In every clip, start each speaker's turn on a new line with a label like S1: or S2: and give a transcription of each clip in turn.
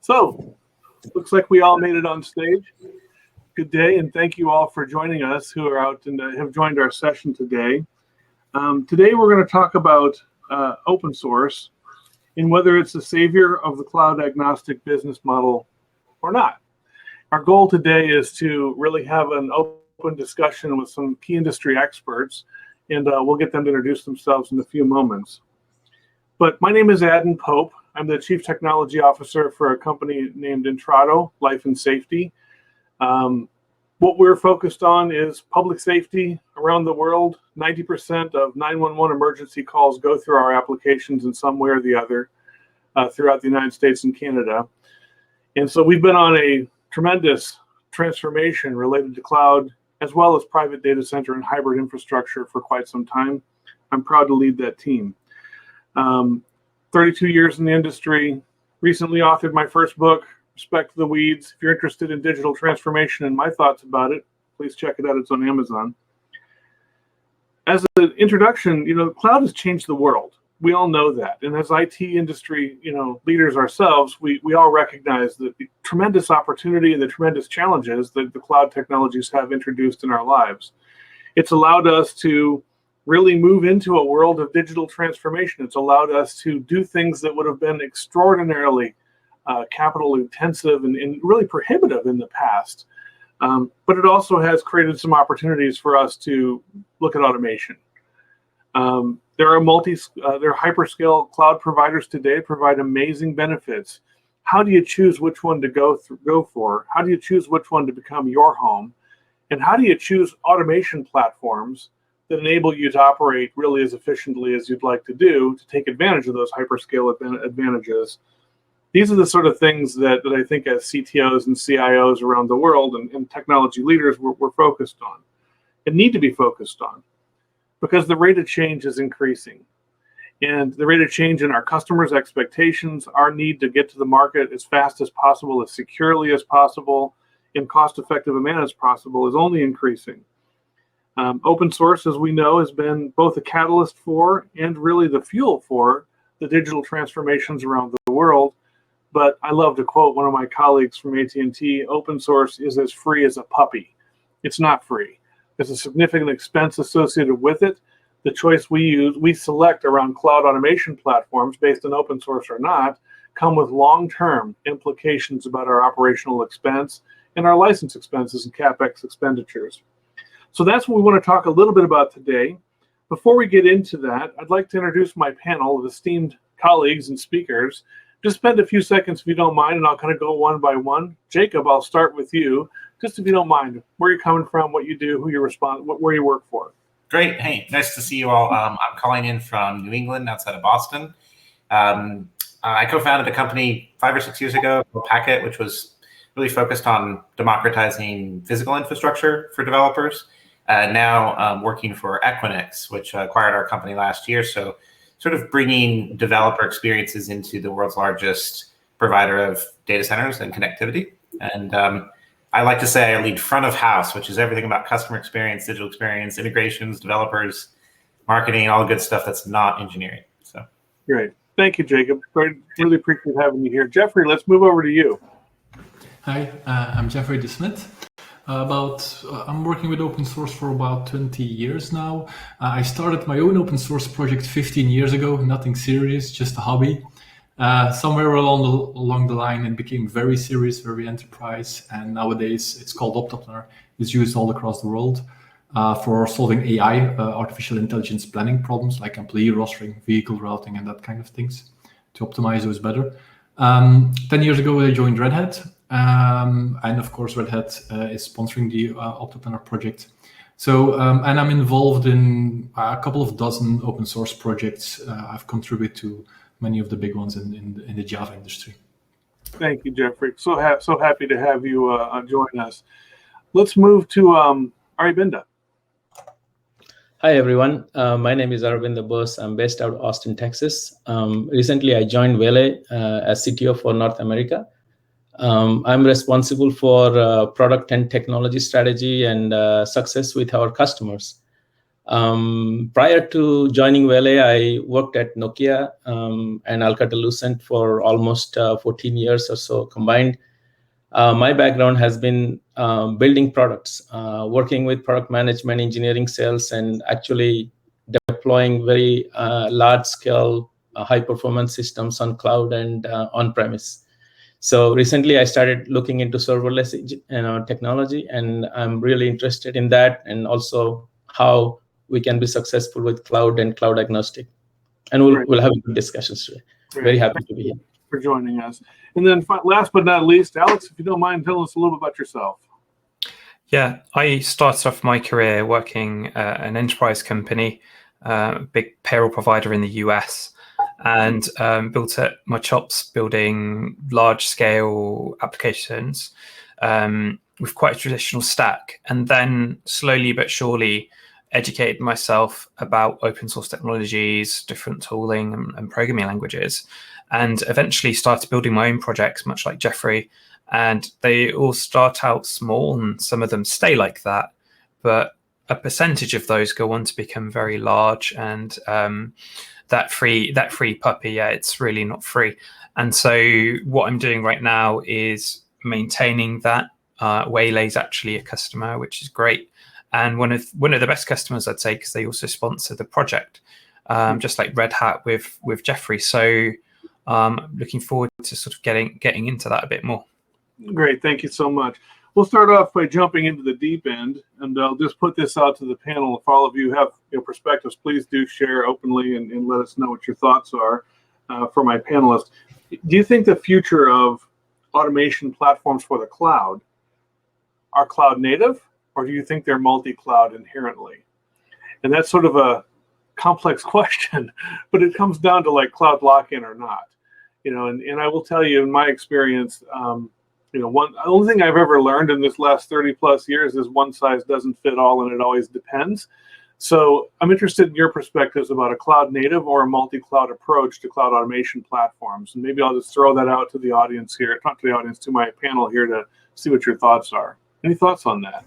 S1: So, looks like we all made it on stage. Good day, and thank you all for joining us who are out and have joined our session today. Today we're going to talk about open source and whether it's the savior of the cloud-agnostic business model or not. Our goal today is to really have an open discussion with some key industry experts, and we'll get them to introduce themselves in a few moments. But my name is Adan. I'm the Chief Technology Officer for a company named Intrado, Life and Safety. What we're focused on is public safety around the world. 90% of 911 emergency calls go through our applications in some way or the other throughout the United States and Canada. And so we've been on a tremendous transformation related to cloud, as well as private data center and hybrid infrastructure for quite some time. I'm proud to lead that team. 32 years in the industry, recently authored my first book, Respect the Weeds. If you're interested in digital transformation and my thoughts about it, please check it out. It's on Amazon. As an introduction, cloud has changed the world. We all know that. And as IT industry, leaders ourselves, we all recognize the tremendous opportunity and the tremendous challenges that the cloud technologies have introduced in our lives. It's allowed us to really move into a world of digital transformation. It's allowed us to do things that would have been extraordinarily capital intensive and really prohibitive in the past. But it also has created some opportunities for us to look at automation. There are hyperscale cloud providers today provide amazing benefits. How do you choose which one to go for? How do you choose which one to become your home? And how do you choose automation platforms that enable you to operate really as efficiently as you'd like to do to take advantage of those hyperscale advantages? These are the sort of things that I think as CTOs and CIOs around the world and technology leaders we're focused on and need to be focused on, because the rate of change is increasing. And the rate of change in our customers' expectations, our need to get to the market as fast as possible, as securely as possible, in cost-effective manner as possible is only increasing. Open source, as we know, has been both a catalyst for and really the fuel for the digital transformations around the world. But I love to quote one of my colleagues from AT&T, open source is as free as a puppy. It's not free. There's a significant expense associated with it. The choice we select around cloud automation platforms based on open source or not, come with long-term implications about our operational expense and our license expenses and CapEx expenditures. So that's what we want to talk a little bit about today. Before we get into that, I'd like to introduce my panel of esteemed colleagues and speakers. Just spend a few seconds, if you don't mind, and I'll kind of go one by one. Jacob, I'll start with you. Just if you don't mind, where you're coming from, what you do, who you respond, where you work for.
S2: Great. Hey, nice to see you all. I'm calling in from New England, outside of Boston. I co-founded a company 5 or 6 years ago called Packet, which was really focused on democratizing physical infrastructure for developers. Now I'm working for Equinix, which acquired our company last year. So sort of bringing developer experiences into the world's largest provider of data centers and connectivity. And I like to say I lead front of house, which is everything about customer experience, digital experience, integrations, developers, marketing, all the good stuff that's not engineering. So
S1: great. Thank you, Jacob. Really appreciate having you here. Geoffrey, let's move over to you.
S3: Hi, I'm Geoffrey de Smet. I'm working with open source for about 20 years now. I started my own open source project 15 years ago, nothing serious, just a hobby. Somewhere along the line, it became very serious, very enterprise, and nowadays it's called OptaPlanner. It's used all across the world for solving AI, artificial intelligence planning problems like employee rostering, vehicle routing, and that kind of things to optimize those better. 10 years ago, I joined Red Hat. And of course, Red Hat is sponsoring the OptaPlanner project. So, and I'm involved in a couple of dozen open source projects. I've contributed to many of the big ones in the Java industry.
S1: Thank you, Geoffrey. So happy to have you join us. Let's move to Arvind.
S4: Hi, everyone. My name is Arvind. I'm based out of Austin, Texas. Recently, I joined Vele as CTO for North America. I'm responsible for product and technology strategy and success with our customers. Prior to joining Vele, I worked at Nokia and Alcatel-Lucent for almost 14 years or so combined. My background has been building products, working with product management, engineering, sales, and actually deploying very large-scale, high-performance systems on cloud and on-premise. So recently, I started looking into serverless technology, and I'm really interested in that, and also how we can be successful with cloud and cloud-agnostic. And we'll have good discussions today. Very happy to be here.
S1: For joining us. And then last but not least, Alex, if you don't mind, tell us a little bit about yourself.
S5: Yeah, I started off my career working at an enterprise company, big payroll provider in the US, and built up my chops building large-scale applications with quite a traditional stack, and then slowly but surely educated myself about open source technologies, different tooling and programming languages, and eventually started building my own projects, much like Geoffrey. And they all start out small, and some of them stay like that, but a percentage of those go on to become very large. And that free puppy, yeah, it's really not free. And so what I'm doing right now is maintaining that. Waylay's actually a customer, which is great, and one of the best customers, I'd say, because they also sponsor the project, just like Red Hat with Geoffrey. So looking forward to sort of getting into that a bit more.
S1: Great, thank you so much. We'll start off by jumping into the deep end, and I'll just put this out to the panel. If all of you have perspectives, please do share openly and let us know what your thoughts are for my panelists. Do you think the future of automation platforms for the cloud are cloud native, or do you think they're multi-cloud inherently? And that's sort of a complex question, but it comes down to like cloud lock-in or not. And I will tell you, in my experience, the only thing I've ever learned in this last 30 plus years is one size doesn't fit all, and it always depends. So I'm interested in your perspectives about a cloud native or a multi-cloud approach to cloud automation platforms. And maybe I'll just throw that out to the audience here, not to the audience, to my panel here to see what your thoughts are. Any thoughts on that?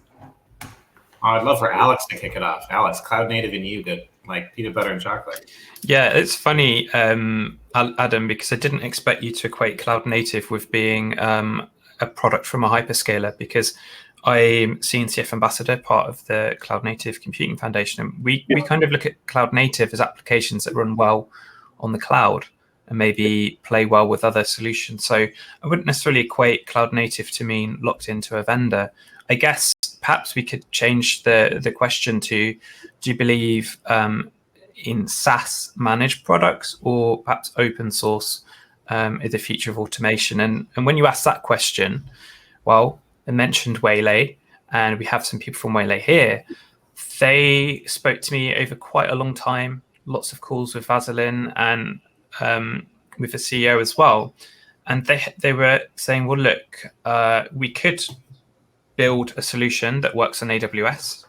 S2: I'd love for Alex to kick it off. Alex, cloud native and you good, like peanut butter and chocolate.
S5: Yeah, it's funny, Adam, because I didn't expect you to equate cloud native with being a product from a hyperscaler, because I'm CNCF ambassador, part of the Cloud Native Computing Foundation, and we kind of look at cloud native as applications that run well on the cloud and maybe play well with other solutions. So I wouldn't necessarily equate cloud native to mean locked into a vendor. I guess perhaps we could change the question to, do you believe in SaaS managed products or perhaps open source is the future of automation? And when you ask that question, well, I mentioned Waylay, and we have some people from Waylay here. They spoke to me over quite a long time, lots of calls with Vaseline and with the CEO as well. And they were saying, well, look, we could build a solution that works on AWS.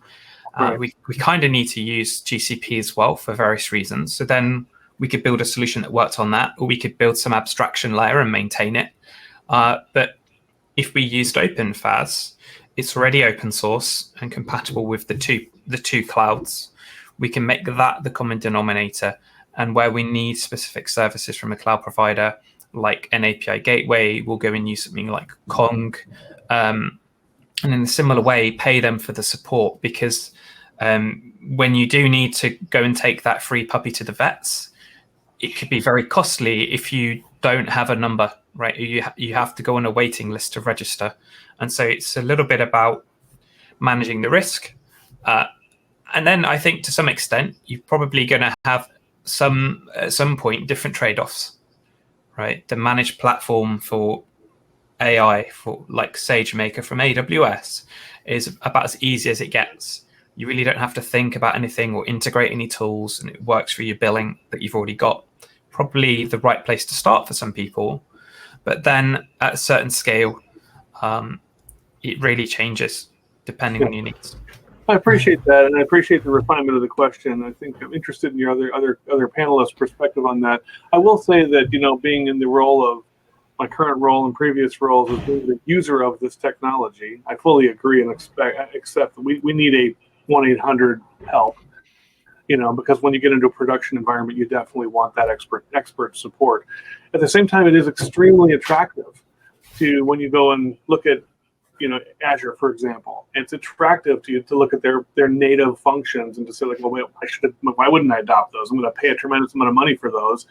S5: Right. We kind of need to use GCP as well for various reasons. So then we could build a solution that worked on that, or we could build some abstraction layer and maintain it. But if we used OpenFaas, it's already open source and compatible with the two clouds. We can make that the common denominator. And where we need specific services from a cloud provider, like an API gateway, we'll go and use something like Kong. And in a similar way, pay them for the support, because when you do need to go and take that free puppy to the vets, it could be very costly if you don't have a number, right? You have to go on a waiting list to register. And so it's a little bit about managing the risk. And then I think to some extent, you're probably going to have at some point different trade-offs, right? The managed platform for AI, for like SageMaker from AWS, is about as easy as it gets. You really don't have to think about anything or integrate any tools, and it works for your billing that you've already got. Probably the right place to start for some people, but then at a certain scale, it really changes depending on your needs.
S1: I appreciate that, and I appreciate the refinement of the question. I think I'm interested in your other panelists' perspective on that. I will say that, being in the role of my current role and previous roles as being the user of this technology, I fully agree and accept that we need a 1-800 help. because when you get into a production environment, you definitely want that expert support. At the same time, it is extremely attractive to when you go and look at, Azure, for example. It's attractive to you to look at their native functions and to say, like, well, wait, why wouldn't I adopt those? I'm going to pay a tremendous amount of money for those,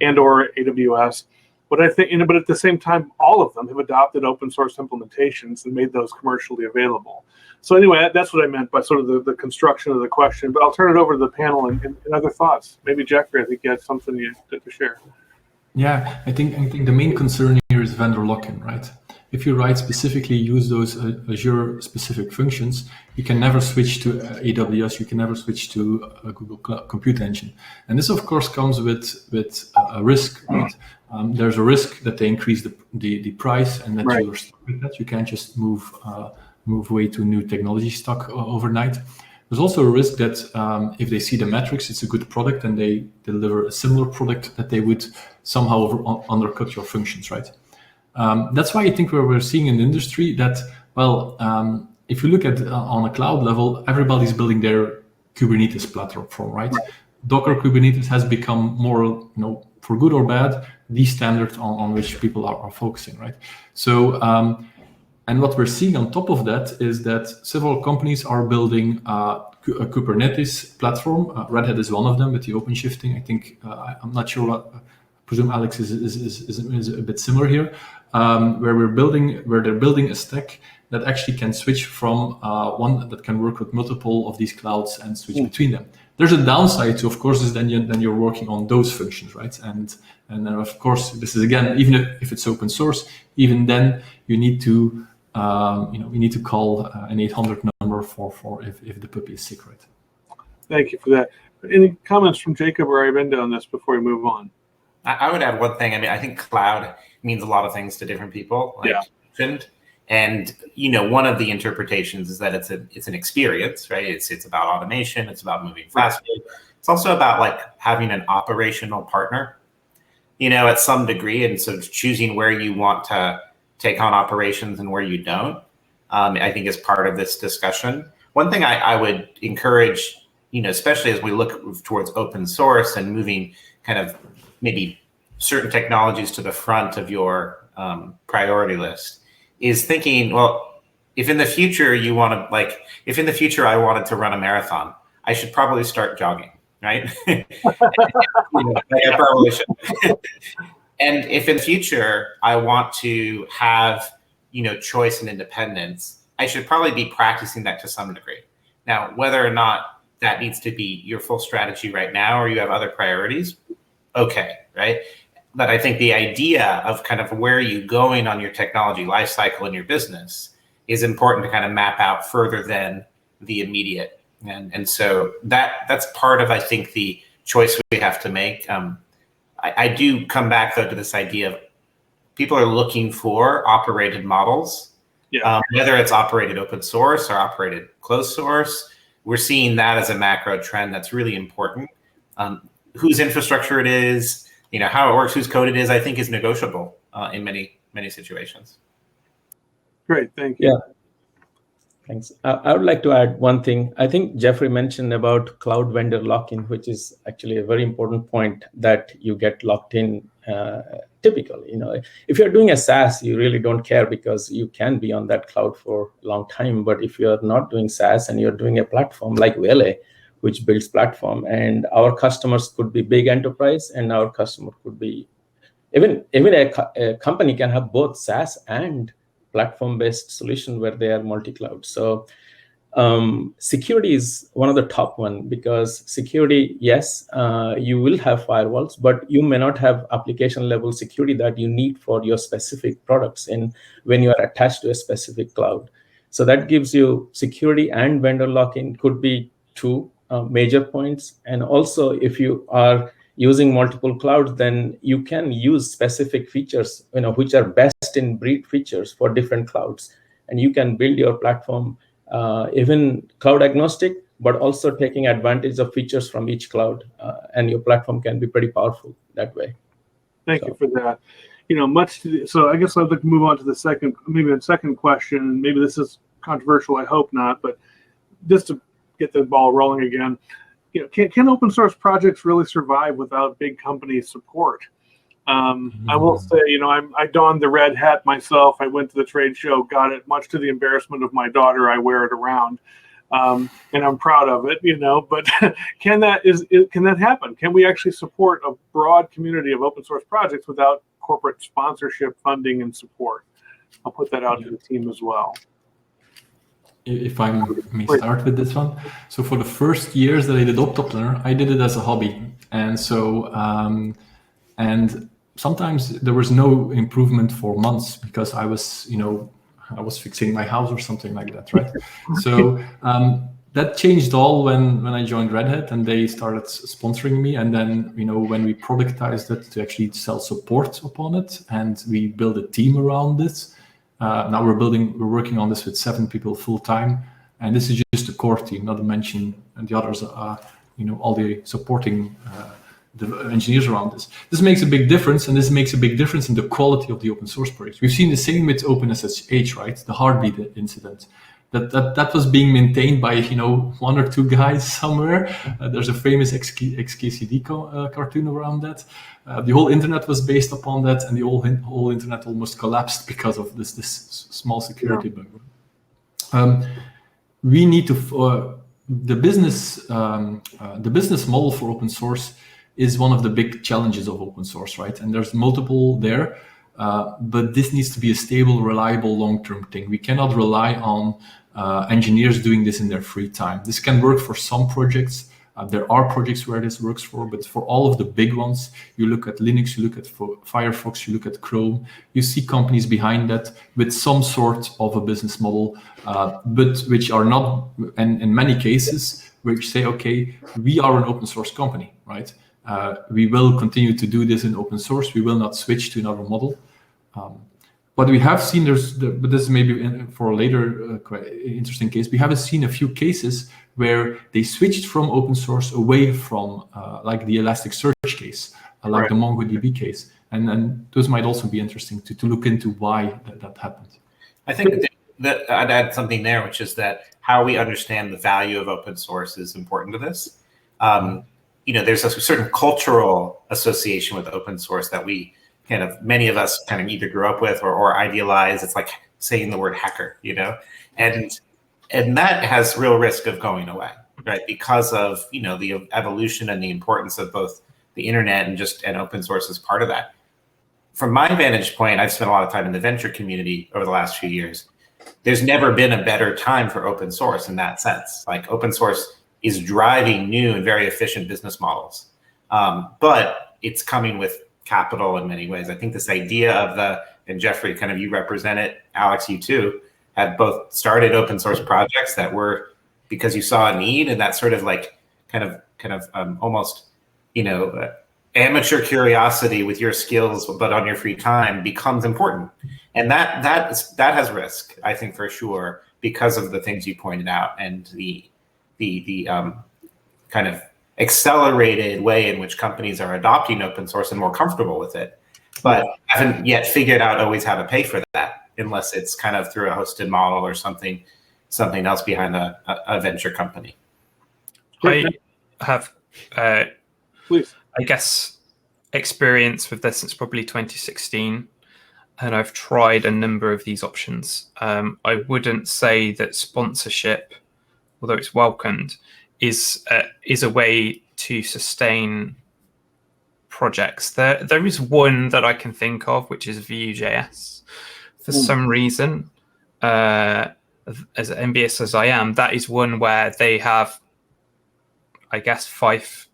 S1: and or AWS. But I think, but at the same time, all of them have adopted open source implementations and made those commercially available. So anyway, that's what I meant by sort of the construction of the question. But I'll turn it over to the panel and other thoughts. Maybe Geoffrey, I think you had something to share.
S3: Yeah, I think the main concern here is vendor lock-in, right? If you specifically use those Azure specific functions, you can never switch to AWS. You can never switch to Google Cloud Compute Engine, and this, of course, comes with a risk. Right? There's a risk that they increase the price, and that you're stuck with that. You can't just move away to new technology stock overnight. There's also a risk that if they see the metrics, it's a good product, and they deliver a similar product, that they would somehow undercut your functions, right? That's why I think we're seeing in the industry that, if you look at on a cloud level, everybody's building their Kubernetes platform, right? Docker Kubernetes has become more, for good or bad, the standard on which people are focusing, right? So, and what we're seeing on top of that is that several companies are building a Kubernetes platform. Red Hat is one of them with the OpenShifting. I think, I'm not sure what, I presume Alex is a bit similar here, where they're building a stack that actually can switch from one that can work with multiple of these clouds and switch between them. There's a downside to, of course, is then you're working on those functions, right? And then, of course, this is, again, even if it's open source, even then you need to call an 800 number for if the puppy is sick, right?
S1: Thank you for that. Any comments from Jacob or Arvind on this before we move on?
S2: I would add one thing. I mean, I think cloud means a lot of things to different people. And one of the interpretations is that it's an experience, right? It's about automation. It's about moving faster. It's also about having an operational partner, at some degree, and so choosing where you want to take on operations and where you don't. I think is part of this discussion. One thing I would encourage, especially as we look towards open source and moving kind of maybe certain technologies to the front of your priority list, is thinking, well, if in the future if in the future I wanted to run a marathon, I should probably start jogging, right? I probably should. And if in the future I want to have, choice and independence, I should probably be practicing that to some degree. Now, whether or not that needs to be your full strategy right now, or you have other priorities, okay, right? But I think the idea of kind of where you're going on your technology lifecycle in your business is important to kind of map out further than the immediate. And so that's part of, I think, the choice we have to make. I do come back, though, to this idea of people are looking for operated models, whether it's operated open source or operated closed source. We're seeing that as a macro trend that's really important. Whose infrastructure it is, how it works, whose code it is, I think is negotiable in many, many situations.
S1: Great, thank you.
S4: Yeah, thanks. I would like to add one thing. I think Geoffrey mentioned about cloud vendor lock-in, which is actually a very important point, that you get locked in typically. If you're doing a SaaS, you really don't care because you can be on that cloud for a long time. But if you're not doing SaaS and you're doing a platform like Vele, which builds platform, and our customers could be big enterprise, and our customer could be even a company can have both SaaS and platform-based solution where they are multi-cloud. So security is one of the top one, because security, yes, you will have firewalls, but you may not have application level security that you need for your specific products when you are attached to a specific cloud. So that gives you security and vendor lock-in could be two major points. And also, if you are using multiple clouds, then you can use specific features, which are best in breed features for different clouds. And you can build your platform even cloud agnostic, but also taking advantage of features from each cloud. And your platform can be pretty powerful that way.
S1: Thank you for that. So I guess I'd like to move on to the second question. Maybe this is controversial, I hope not, but just to get the ball rolling again. can open source projects really survive without big company support? I will say, I donned the red hat myself. I went to the trade show, got it, much to the embarrassment of my daughter. I wear it around, and I'm proud of it. But can that happen? Can we actually support a broad community of open source projects without corporate sponsorship, funding, and support? I'll put that out to the team as well.
S3: If I may start with this one. So for the first years that I did OptaPlanner, I did it as a hobby. And so, and sometimes there was no improvement for months because I was, I was fixing my house or something like that, right? So that changed all when I joined Red Hat and they started sponsoring me. And then, when we productized it to actually sell support upon it and we build a team around this. Now we're working on this with 7 people full time, and this is just the core team, not to mention the others, all the supporting the engineers around this. This makes a big difference, and this makes a big difference in the quality of the open source projects. We've seen the same with OpenSSH, right? The heartbeat incident. That was being maintained by 1 or 2 guys somewhere. There's a famous XKCD cartoon around that. The whole internet was based upon that, and the whole internet almost collapsed because of this small security bug. We need to the business model for open source is one of the big challenges of open source, right? And there's multiple there. But this needs to be a stable, reliable, long-term thing. We cannot rely on engineers doing this in their free time. This can work for some projects. There are projects where this works for, but for all of the big ones, you look at Linux, you look at Firefox, you look at Chrome, you see companies behind that with some sort of a business model, but which are not, and in many cases, which say, okay, we are an open source company, right? We will continue to do this in open source. We will not switch to another model. But we have seen but this is maybe for a later quite interesting case. We have seen a few cases where they switched from open source away from like the Elasticsearch case, like the MongoDB case. And those might also be interesting to look into why that happened.
S2: I think that I'd add something there, which is that how we understand the value of open source is important to this. There's a certain cultural association with open source that many of us kind of either grew up with or idealize. It's like saying the word hacker, and that has real risk of going away, right? Because of, the evolution and the importance of both the internet and open source as part of that. From my vantage point, I've spent a lot of time in the venture community over the last few years. There's never been a better time for open source in that sense. Like open source is driving new and very efficient business models. But it's coming with capital in many ways. I think this idea of and Geoffrey, kind of you represent it, Alex, you too, had both started open source projects that were because you saw a need, and that sort of like kind of almost, amateur curiosity with your skills, but on your free time becomes important. And that has risk, I think, for sure, because of the things you pointed out and the kind of accelerated way in which companies are adopting open source and more comfortable with it, but haven't yet figured out always how to pay for that, unless it's kind of through a hosted model or something else behind a venture company.
S5: I have,
S1: please,
S5: I guess, experience with this since probably 2016. And I've tried a number of these options. I wouldn't say that sponsorship, although it's welcomed, is a way to sustain projects. There is one that I can think of, which is Vue.js. For some reason, as envious as I am, that is one where they have, I guess, five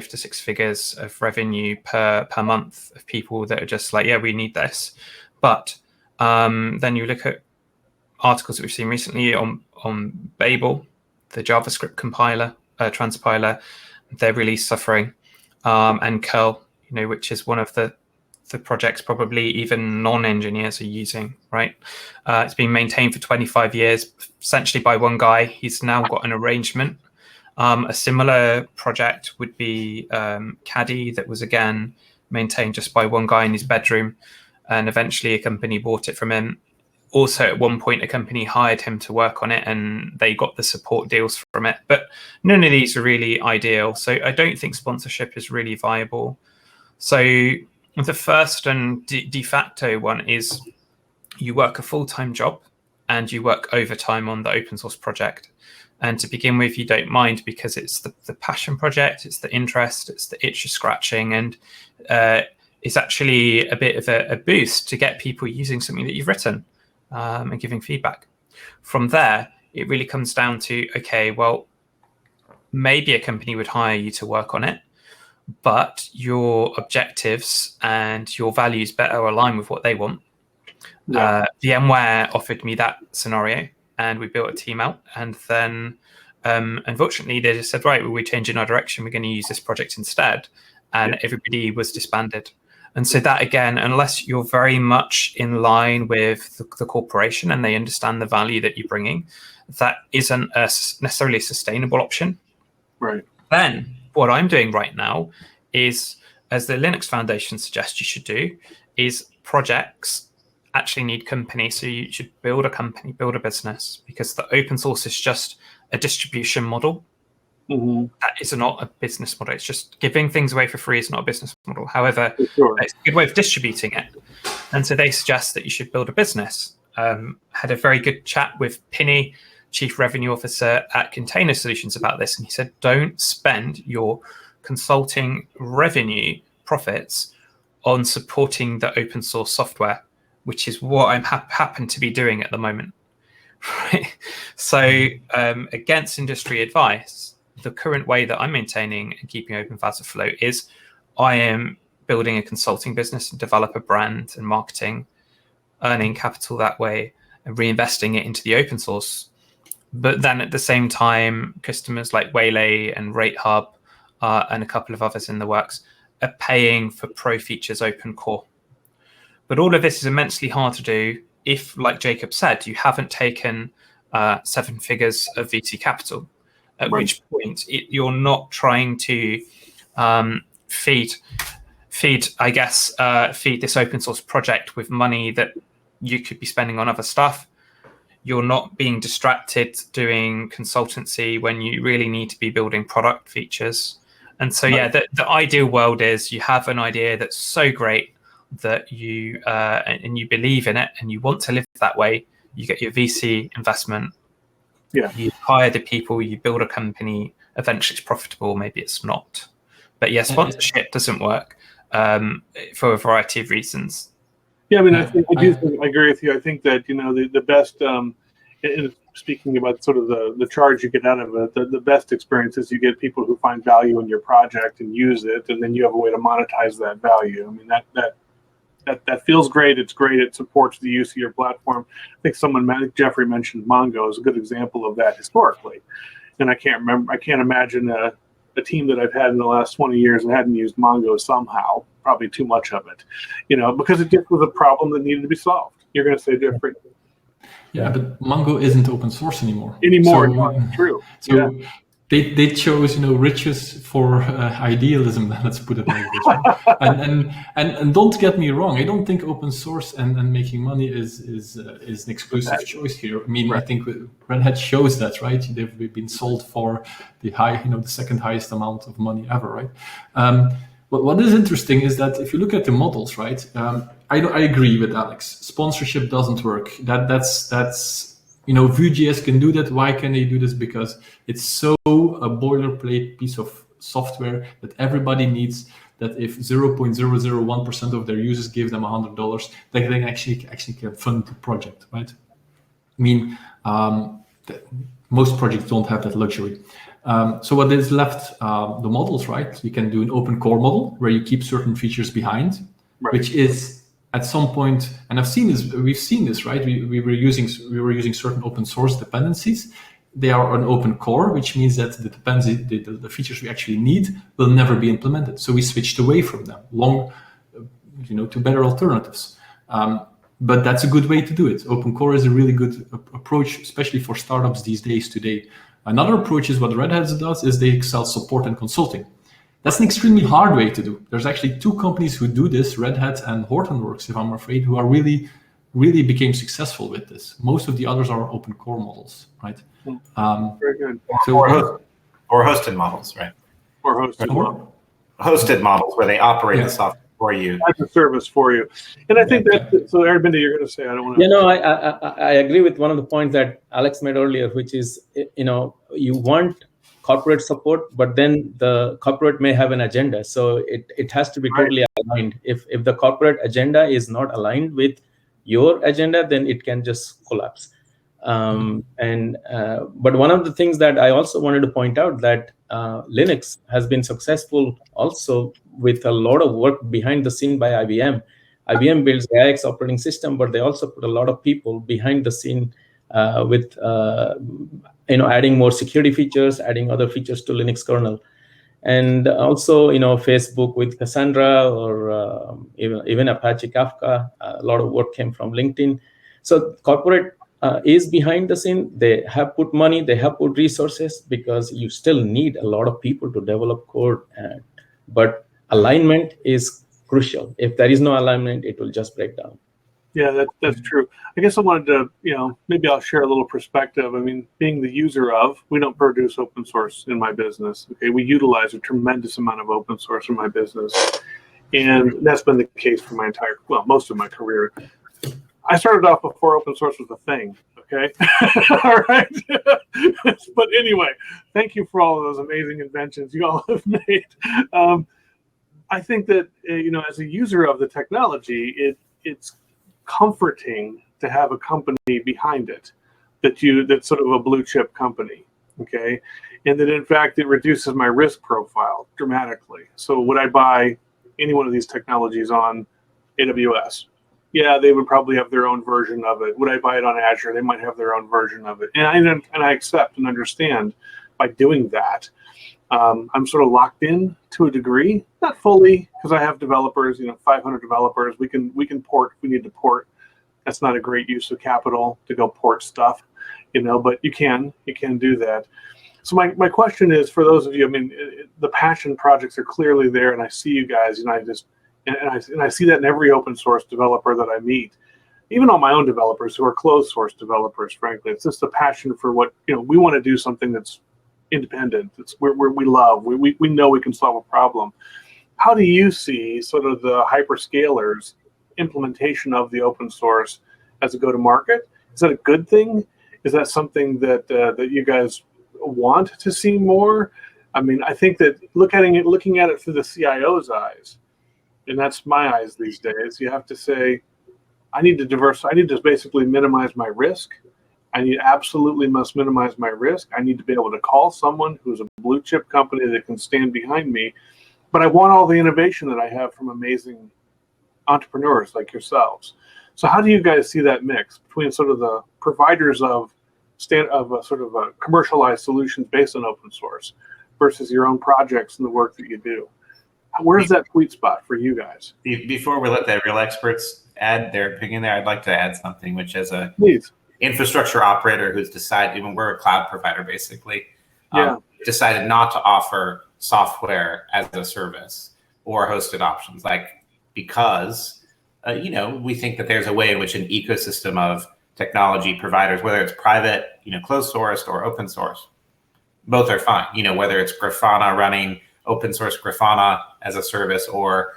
S5: to six figures of revenue per month of people that are just like, yeah, we need this. But then you look at articles that we've seen recently on Babel, the JavaScript transpiler, they're really suffering, and curl, which is one of the projects probably even non-engineers are using, right? It's been maintained for 25 years, essentially by one guy. He's now got an arrangement. A similar project would be Caddy, that was again maintained just by one guy in his bedroom, and eventually a company bought it from him. also at one point a company hired him to work on it and they got the support deals from it. But none of these are really ideal. So I don't think sponsorship is really viable. So the first and de facto one is you work a full-time job and you work overtime on the open source project. And to begin with, you don't mind because it's the passion project, it's the interest, it's the itch you're scratching, and it's actually a bit of a boost to get people using something that you've written and giving feedback. From there, it really comes down to, okay, well, maybe a company would hire you to work on it, but your objectives and your values better align with what they want. Yeah. VMware offered me that scenario, and we built a team out. And then, unfortunately, they just said, right, well, we're changing our direction. We're going to use this project instead. And everybody was disbanded. And so that, again, unless you're very much in line with the corporation and they understand the value that you're bringing, that isn't necessarily a sustainable option.
S1: Right.
S5: Then what I'm doing right now is, as the Linux Foundation suggests you should do, is projects actually need company. So you should build a company, build a business, because the open source is just a distribution model. Mm-hmm. That is not a business model. It's just giving things away for free is not a business model. However, it's a good way of distributing it. And so they suggest that you should build a business. Had a very good chat with Pinny, Chief Revenue Officer at Container Solutions, about this. And he said, don't spend your consulting revenue profits on supporting the open source software, which is what I'm happen to be doing at the moment. Right? So against industry advice, the current way that I'm maintaining and keeping OpenFaas afloat is I am building a consulting business and develop a brand and marketing, earning capital that way and reinvesting it into the open source. But then at the same time, customers like Waylay and RateHub and a couple of others in the works are paying for pro features open core. But all of this is immensely hard to do if, like Jacob said, you haven't taken 7 figures of VC capital. At which point you're not trying to feed this open source project with money that you could be spending on other stuff. You're not being distracted doing consultancy when you really need to be building product features. And so, the ideal world is you have an idea that's so great that you and you believe in it and you want to live that way. You get your VC investment. Yeah, you hire the people, you build a company, eventually it's profitable, maybe it's not. But sponsorship doesn't work for a variety of reasons. Yeah, I mean,
S1: I agree with you. I think that, the best, in speaking about sort of the charge you get out of it, the best experience is you get people who find value in your project and use it, and then you have a way to monetize that value. I mean, that feels great. It's great. It supports the use of your platform. I think Geoffrey mentioned Mongo is a good example of that historically. And I can't imagine a team that I've had in the last 20 years that hadn't used Mongo somehow, probably too much of it, because it just was a problem that needed to be solved. You're going to say, Geoffrey?
S3: Yeah, but Mongo isn't open source anymore.
S1: True.
S3: So they chose, riches for idealism. Let's put it like this. Right? and don't get me wrong. I don't think open source and making money is an exclusive choice here. I mean, I think Red Hat shows that, right? They've been sold for the second highest amount of money ever, right? But what is interesting is that if you look at the models, right? I agree with Alex. Sponsorship doesn't work. That's Vue.js can do that. Why can they do this? Because it's so a boilerplate piece of software that everybody needs, that if 0.001% of their users give them $100, they actually can fund the project, right? I mean, most projects don't have that luxury. So what is left, the models, right? You can do an open core model where you keep certain features behind, which is at some point, and we've seen this, right? We were using certain open source dependencies. They are on open core, which means that the features we actually need will never be implemented. So we switched away from them to better alternatives. But that's a good way to do it. Open core is a really good approach, especially for startups these days today. Another approach is what Red Hat does, is they excel support and consulting. That's an extremely hard way to do. There's actually 2 companies who do this, Red Hat and Hortonworks, if I'm afraid, who are really really became successful with this. Most of the others are open core models, right?
S1: Very good.
S2: Or hosted models, right?
S1: Or hosted
S2: hosted models where they operate the software for you
S1: as a service for you. And I think that so Arvind, you're going to say, I don't want to.
S4: I agree with one of the points that Alex made earlier, which is, you want corporate support, but then the corporate may have an agenda, so it has to be totally aligned. If the corporate agenda is not aligned with your agenda, then it can just collapse. But one of the things that I also wanted to point out that Linux has been successful also with a lot of work behind the scene by IBM. IBM builds the AIX operating system, but they also put a lot of people behind the scene with adding more security features, adding other features to Linux kernel. And also, Facebook with Cassandra, or even Apache Kafka. A lot of work came from LinkedIn. So corporate is behind the scene. They have put money, they have put resources, because you still need a lot of people to develop code. But alignment is crucial. If there is no alignment, it will just break down.
S1: Yeah, that's true. I guess I wanted to, maybe I'll share a little perspective. I mean, being the user of, we don't produce open source in my business. Okay, we utilize a tremendous amount of open source in my business, and that's been the case for most of my career. I started off before open source was a thing. Okay, all right. But anyway, thank you for all of those amazing inventions you all have made. I think that as a user of the technology, it's comforting to have a company behind it that's sort of a blue chip company, okay, and that in fact it reduces my risk profile dramatically. So would I buy any one of these technologies on AWS? Yeah, they would probably have their own version of it. Would I buy it on Azure? They might have their own version of it, and I accept and understand by doing that. I'm sort of locked in to a degree, not fully, because I have developers, 500 developers. We can port if we need to port. That's not a great use of capital to go port stuff, but you can do that. So my question is, for those of you, the passion projects are clearly there, and I see you guys, and I see that in every open source developer that I meet, even all my own developers who are closed source developers. Frankly, it's just a passion for what we want to do, something that's independent. It's where we love. We know we can solve a problem. How do you see sort of the hyperscalers' implementation of the open source as a go-to-market? Is that a good thing? Is that something that you guys want to see more? I think that looking at it through the CIO's eyes, and that's my eyes these days, you have to say, I need to basically minimize my risk. I absolutely must minimize my risk. I need to be able to call someone who's a blue chip company that can stand behind me, but I want all the innovation that I have from amazing entrepreneurs like yourselves. So how do you guys see that mix between sort of the providers of commercialized solutions based on open source versus your own projects and the work that you do? Where's that sweet spot for you guys?
S2: Before we let the real experts add their opinion there, I'd like to add something, which is
S1: Please.
S2: Infrastructure operator who's decided, even we're a cloud provider basically, decided not to offer software as a service or hosted options, because we think that there's a way in which an ecosystem of technology providers, whether it's private, closed sourced or open source, both are fine. Whether it's Grafana running open source Grafana as a service or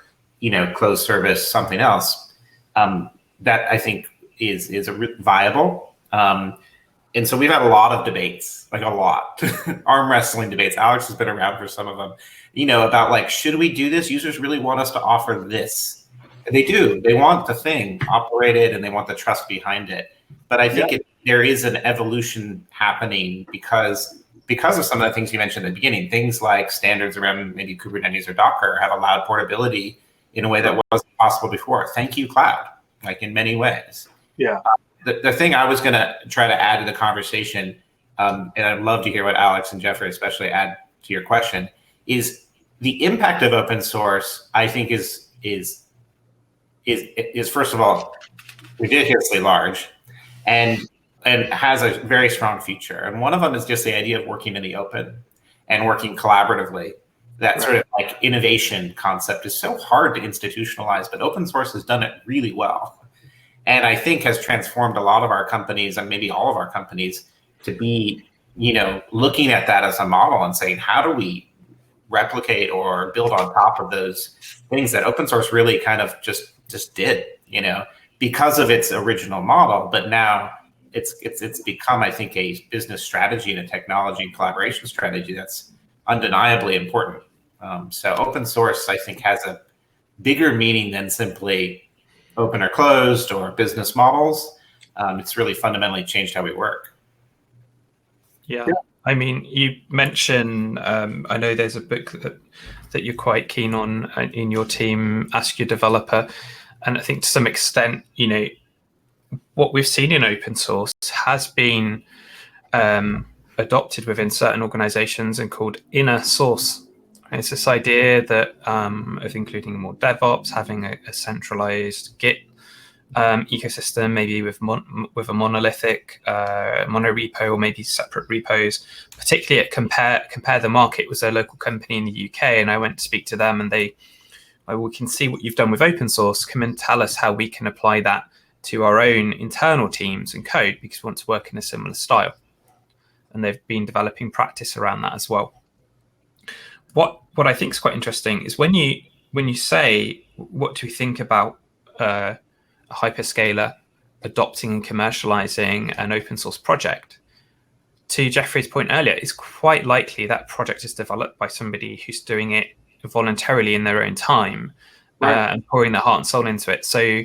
S2: closed service something else, that I think is viable. And so we've had a lot of debates, a lot, arm wrestling debates. Alex has been around for some of them, about should we do this? Users really want us to offer this. And they do. They want the thing operated and they want the trust behind it. But I think there is an evolution happening because of some of the things you mentioned at the beginning. Things like standards around maybe Kubernetes or Docker have allowed portability in a way that wasn't possible before. Thank you, cloud, in many ways.
S1: Yeah.
S2: The thing I was going to try to add to the conversation, and I'd love to hear what Alex and Geoffrey especially add to your question, is the impact of open source. I think is first of all ridiculously large, and has a very strong future. And one of them is just the idea of working in the open and working collaboratively. That sort of innovation concept is so hard to institutionalize, but open source has done it really well. and I think has transformed a lot of our companies, and maybe all of our companies, to be, looking at that as a model and saying, how do we replicate or build on top of those things that open source really kind of just did, because of its original model. But now it's become, I think, a business strategy and a technology and collaboration strategy that's undeniably important. So open source, I think, has a bigger meaning than simply open or closed or business models. It's really fundamentally changed how we work.
S5: Yeah. I mean, you mentioned, I know there's a book that you're quite keen on in your team, Ask Your Developer. And I think to some extent, what we've seen in open source has been adopted within certain organizations and called inner source. And it's this idea that of including more DevOps, having a centralized Git ecosystem, maybe with a monolithic monorepo, or maybe separate repos. Particularly at Compare the Market was a local company in the UK, and I went to speak to them, and we can see what you've done with open source. Come and tell us how we can apply that to our own internal teams and code, because we want to work in a similar style. And they've been developing practice around that as well. What I think is quite interesting is when you say, what do we think about a hyperscaler adopting and commercializing an open source project? To Geoffrey's point earlier, it's quite likely that project is developed by somebody who's doing it voluntarily in their own time, right, and pouring their heart and soul into it. So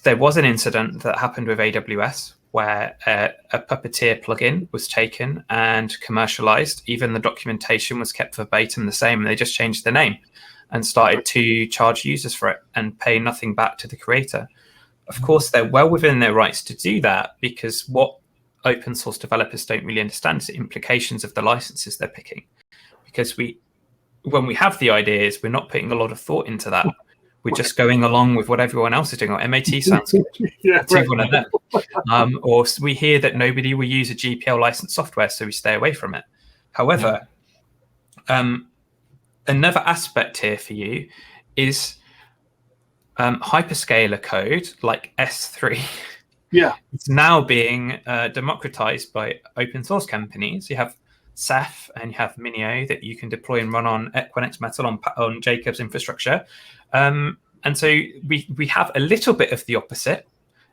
S5: there was an incident that happened with AWS where a Puppeteer plugin was taken and commercialized. Even the documentation was kept verbatim the same, and they just changed the name and started to charge users for it and pay nothing back to the creator. Of course, they're well within their rights to do that, because what open source developers don't really understand is the implications of the licenses they're picking. Because when we have the ideas, we're not putting a lot of thought into that. We're just going along with what everyone else is doing. Or MAT sounds good.
S1: Yeah, right.
S2: One of them. Or we hear that nobody will use a GPL licensed software, so we stay away from it. However, another aspect here for you is hyperscaler code like S3.
S1: Yeah,
S2: it's now being democratized by open source companies. You have Ceph and you have Minio that you can deploy and run on Equinix Metal on Jacob's infrastructure. And so we have a little bit of the opposite.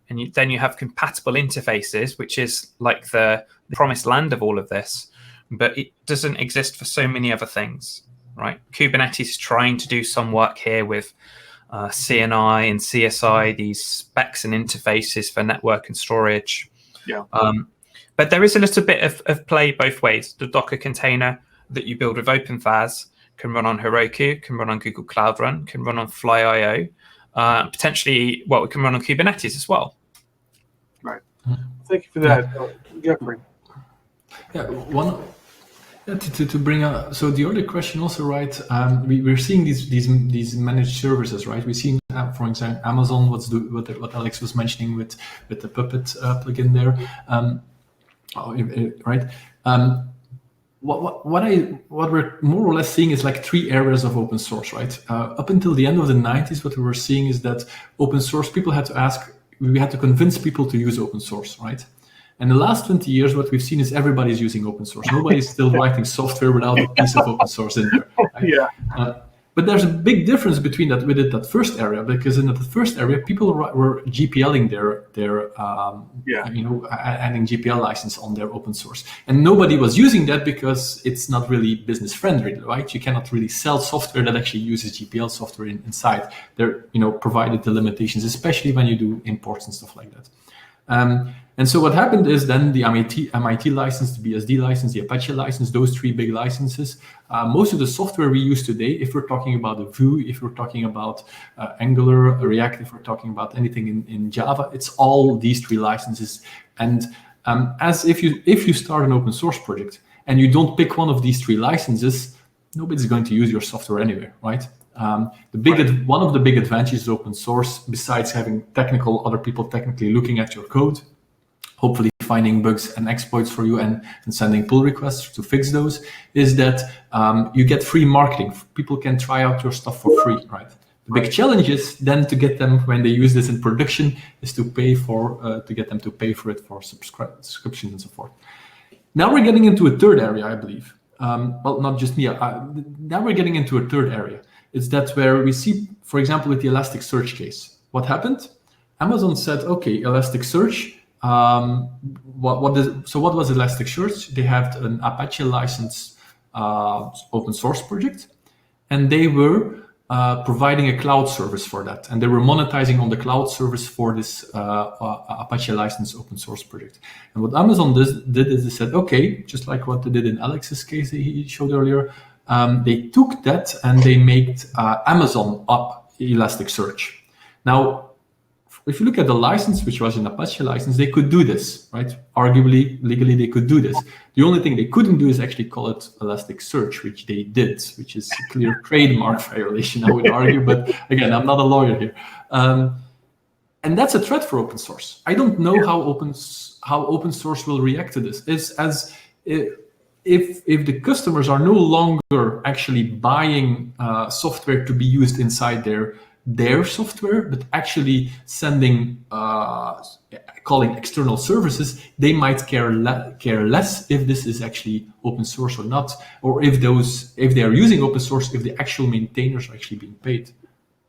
S2: And then you have compatible interfaces, which is like the promised land of all of this. But it doesn't exist for so many other things, right? Kubernetes is trying to do some work here with CNI and CSI, these specs and interfaces for network and storage.
S1: Yeah.
S2: But there is a little bit of play both ways. The Docker container that you build with OpenFaas can run on Heroku, can run on Google Cloud Run, can run on Fly.io. Potentially, well, it can run on Kubernetes as well.
S1: Right. Thank you for that, Geoffrey.
S3: Yeah, to bring up, so the other question also, right? We're seeing these managed services, right? We've seen, for example, Amazon. What Alex was mentioning with the Puppet plugin there, right? What we're more or less seeing is like three areas of open source, right? Up until the end of the 90s, what we were seeing is that open source, we had to convince people to use open source, right? And the last 20 years, what we've seen is everybody's using open source. Nobody's still writing software without a piece of open source in there. Right?
S1: Yeah.
S3: But there's a big difference between that first area, because in the first area, people were GPLing their adding GPL license on their open source, and nobody was using that because it's not really business friendly, right? You cannot really sell software that actually uses GPL software inside. They're provided the limitations, especially when you do imports and stuff like that. And so what happened is then the MIT license, the BSD license, the Apache license, those three big licenses, most of the software we use today, if we're talking about a Vue, if we're talking about Angular, React, if we're talking about anything in Java, it's all these three licenses. And as if you start an open source project and you don't pick one of these three licenses, nobody's going to use your software anyway, right? One of the big advantages of open source, besides having other people technically looking at your code, hopefully finding bugs and exploits for you and sending pull requests to fix those, is that you get free marketing. People can try out your stuff for free, right? The big challenge is then to get them, when they use this in production, is to pay for to get them to pay for it for subscriptions and so forth. Now we're getting into a third area, I believe. Well, not just me. Now we're getting into a third area. It's that where we see, for example, with the Elasticsearch case, what happened? Amazon said, okay, Elasticsearch. What was Elasticsearch? They had an Apache license open source project, and they were providing a cloud service for that, and they were monetizing on the cloud service for this Apache license open source project. And what Amazon did is they said, okay, just like what they did in Alex's case he showed earlier, they took that and they made Amazon up Elasticsearch. Now, if you look at the license, which was an Apache license, they could do this, right? Arguably, legally, they could do this. The only thing they couldn't do is actually call it Elasticsearch, which they did, which is a clear trademark violation, I would argue. But again, I'm not a lawyer here. And that's a threat for open source. I don't know how open source will react to this. It's as if the customers are no longer actually buying software to be used inside their software, but actually sending, calling external services, they might care less if this is actually open source or not, or if they are using open source, if the actual maintainers are actually being paid.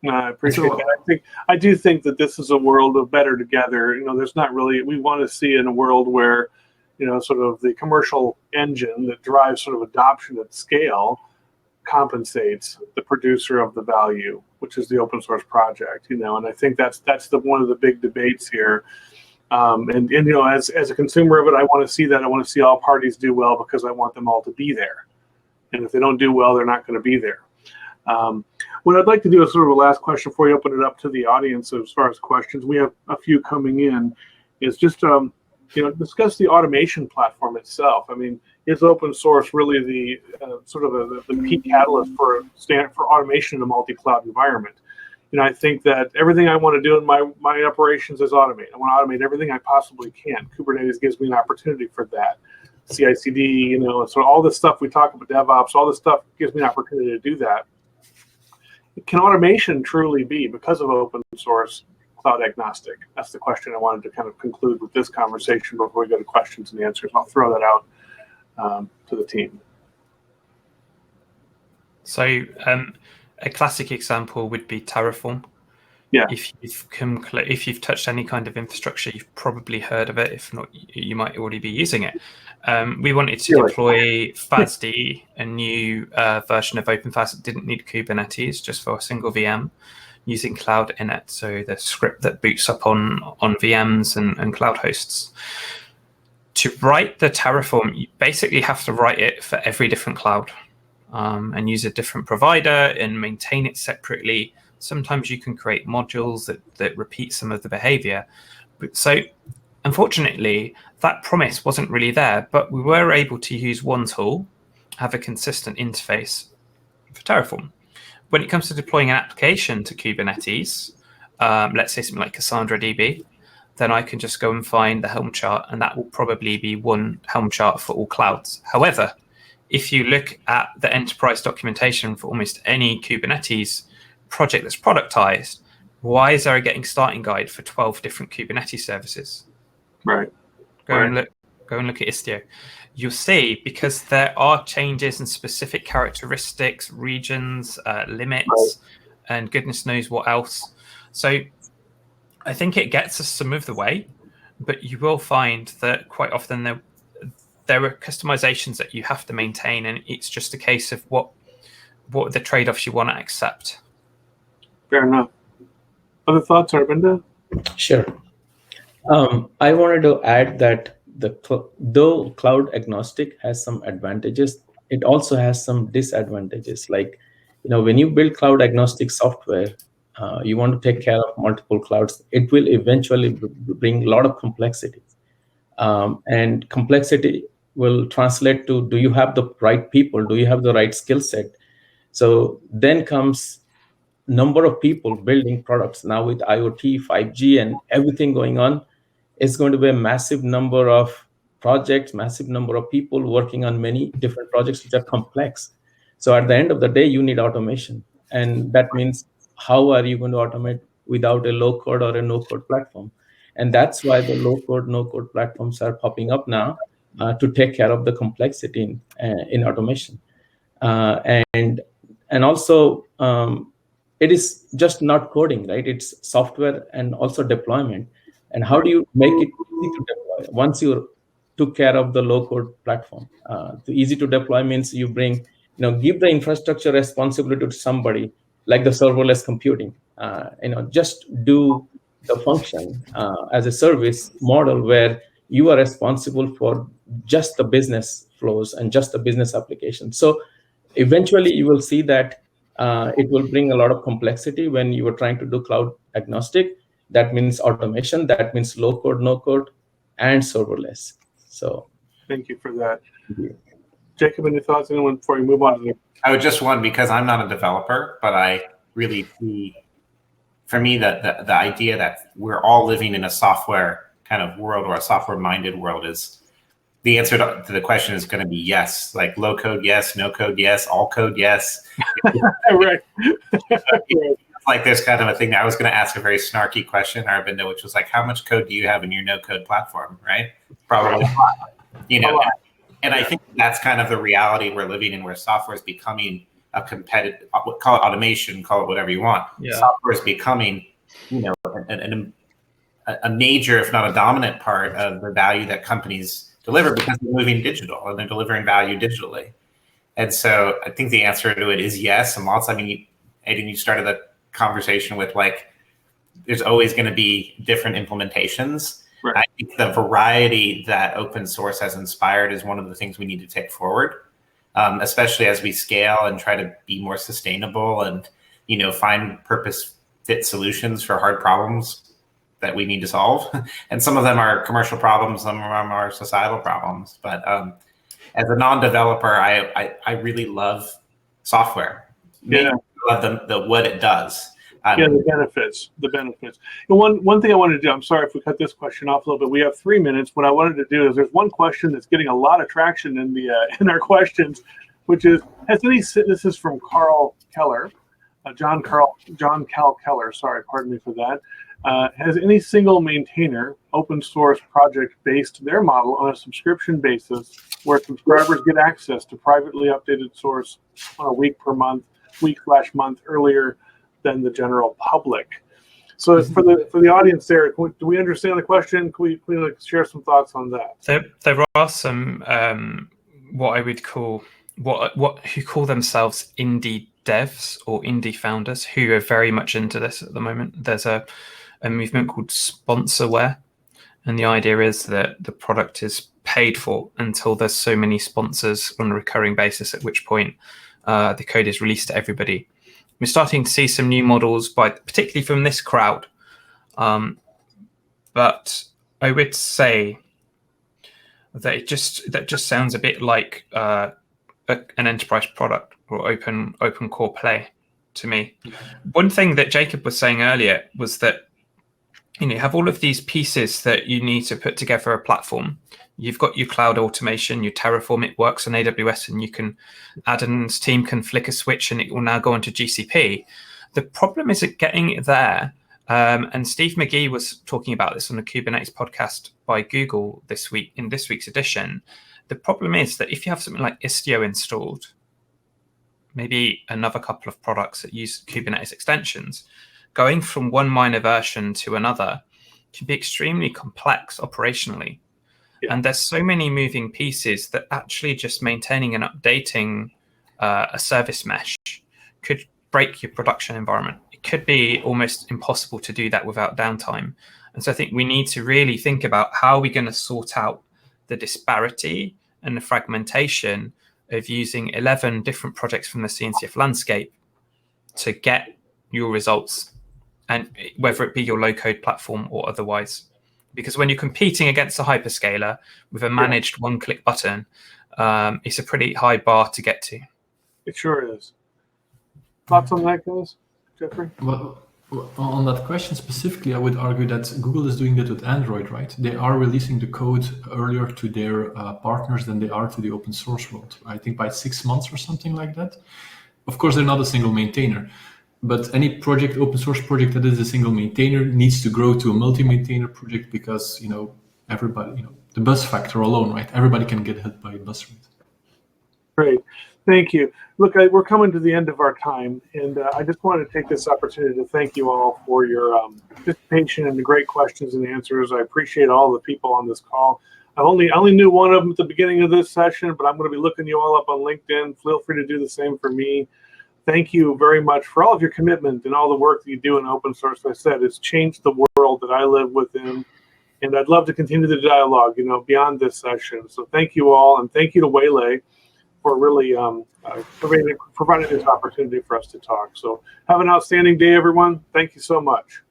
S1: No, I appreciate that. I do think that this is a world of better together. There's not really, we want to see in a world where, sort of the commercial engine that drives sort of adoption at scale compensates the producer of the value, which is the open source project, and I think that's one of the big debates here. As a consumer of it, I want to see that. I want to see all parties do well because I want them all to be there. And if they don't do well, they're not going to be there. What I'd like to do is sort of a last question before we open it up to the audience as far as questions. We have a few coming in. Is just discuss the automation platform itself. I mean, is open source really the sort of the key catalyst for automation in a multi-cloud environment? I think that everything I want to do in my operations is automate. I want to automate everything I possibly can. Kubernetes gives me an opportunity for that. CI/CD, so all this stuff we talk about, DevOps, all this stuff gives me an opportunity to do that. Can automation truly be, because of open source, cloud agnostic? That's the question I wanted to kind of conclude with this conversation before we go to questions and answers. I'll throw that out to the team.
S5: So a classic example would be Terraform.
S1: Yeah.
S5: If you've touched any kind of infrastructure, you've probably heard of it. If not, you might already be using it. We wanted to deploy FASD, a new version of OpenFaas that didn't need Kubernetes, just for a single VM, using Cloud Init, so the script that boots up on VMs and cloud hosts. To write the Terraform, you basically have to write it for every different cloud and use a different provider and maintain it separately. Sometimes you can create modules that repeat some of the behavior. So unfortunately, that promise wasn't really there, but we were able to use one tool, have a consistent interface for Terraform. When it comes to deploying an application to Kubernetes, let's say something like Cassandra DB, then I can just go and find the Helm chart, and that will probably be one Helm chart for all clouds. However, if you look at the enterprise documentation for almost any Kubernetes project that's productized, why is there a getting starting guide for 12 different Kubernetes services?
S1: Right.
S5: Go and look at Istio. You'll see, because there are changes in specific characteristics, regions, limits, and goodness knows what else. So I think it gets us some of the way, but you will find that quite often there are customizations that you have to maintain, and it's just a case of what the trade-offs you want to accept.
S1: Fair enough. Other thoughts, Arvind?
S4: Sure. I wanted to add that though cloud agnostic has some advantages, it also has some disadvantages. Like, when you build cloud agnostic software, you want to take care of multiple clouds. It will eventually bring a lot of complexity. And complexity will translate to, do you have the right people? Do you have the right skill set? So then comes number of people building products. Now with IoT, 5G, and everything going on, it's going to be a massive number of projects, massive number of people working on many different projects which are complex. So at the end of the day, you need automation. And that means how are you going to automate without a low code or a no code platform? And that's why the low code, no code platforms are popping up now to take care of the complexity in automation. And also, it is just not coding, right? It's software and also deployment. And how do you make it easy to deploy once you took care of the low code platform? The easy to deploy means you bring, give the infrastructure responsibility to somebody, like the serverless computing. Just do the function as a service model where you are responsible for just the business flows and just the business application. So eventually you will see that it will bring a lot of complexity when you are trying to do cloud agnostic. That means automation, that means low code, no code, and serverless. So
S1: thank you for that. Jacob, any thoughts? Anyone before we move on to the...
S2: I would just one, because I'm not a developer, but I really see, for me, that the idea that we're all living in a software kind of world, or a software-minded world, is the answer to the question is going to be yes. Like low code, yes; no code, yes; all code, yes.
S1: Right.
S2: Like there's kind of a thing that I was going to ask a very snarky question, Arvind, which was like, how much code do you have in your no code platform? Right? Probably a lot. And I think that's kind of the reality we're living in, where software is becoming a competitive, call it automation, call it whatever you want. Yeah. Software is becoming, a major, if not a dominant part of the value that companies deliver, because they're moving digital and they're delivering value digitally. And so I think the answer to it is yes. And lots, Adan, you started the conversation with like, there's always going to be different implementations. Right. I think the variety that open source has inspired is one of the things we need to take forward, especially as we scale and try to be more sustainable and, find purpose fit solutions for hard problems that we need to solve. And some of them are commercial problems, some of them are societal problems. But as a non-developer, I really love software.
S1: Yeah.
S2: I love what it does.
S1: The benefits. And one thing I wanted to do, I'm sorry if we cut this question off a little bit. We have 3 minutes. What I wanted to do is, there's one question that's getting a lot of traction in the in our questions, which is, this is from Carl Keller, John Cal Keller. Sorry, pardon me for that. Has any single maintainer open source project based their model on a subscription basis, where subscribers get access to privately updated source on a week/month earlier than the general public? So for the audience there, do we understand the question? Can we share some thoughts on that?
S5: There are some what I would call who call themselves indie devs or indie founders who are very much into this at the moment. There's a movement called sponsorware, and the idea is that the product is paid for until there's so many sponsors on a recurring basis, at which point the code is released to everybody. We're starting to see some new models, particularly from this crowd. But I would say that it just sounds a bit like an enterprise product or open core play to me. One thing that Jacob was saying earlier was that you have all of these pieces that you need to put together a platform. You've got your cloud automation, your Terraform, it works on AWS, and Adan's team can flick a switch and it will now go onto GCP. The problem is getting it there. And Steve McGee was talking about this on the Kubernetes podcast by Google this week, in this week's edition. The problem is that if you have something like Istio installed, maybe another couple of products that use Kubernetes extensions, going from one minor version to another can be extremely complex operationally. Yeah. And there's so many moving pieces that actually just maintaining and updating a service mesh could break your production environment. It could be almost impossible to do that without downtime. And so I think we need to really think about how we're going to sort out the disparity and the fragmentation of using 11 different projects from the CNCF landscape to get your results, and whether it be your low-code platform or otherwise. Because when you're competing against a hyperscaler with a managed one-click button, it's a pretty high bar to get to.
S1: It sure is. Thoughts on that, guys? Geoffrey?
S3: Well, on that question specifically, I would argue that Google is doing that with Android, right? They are releasing the code earlier to their partners than they are to the open source world. I think by 6 months or something like that. Of course, they're not a single maintainer. But any project, open source project that is a single maintainer needs to grow to a multi-maintainer project because, everybody, the bus factor alone, right? Everybody can get hit by a bus rate.
S1: Great. Thank you. Look, we're coming to the end of our time, and I just wanted to take this opportunity to thank you all for your participation and the great questions and answers. I appreciate all the people on this call. I only knew one of them at the beginning of this session, but I'm going to be looking you all up on LinkedIn. Feel free to do the same for me. Thank you very much for all of your commitment and all the work that you do in open source. As I said, it's changed the world that I live within, and I'd love to continue the dialogue, beyond this session. So thank you all, and thank you to Waylay for really providing this opportunity for us to talk. So have an outstanding day, everyone. Thank you so much.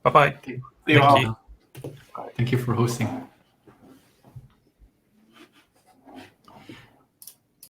S5: Bye-bye.
S3: Thank
S5: you all.
S3: Thank you for hosting.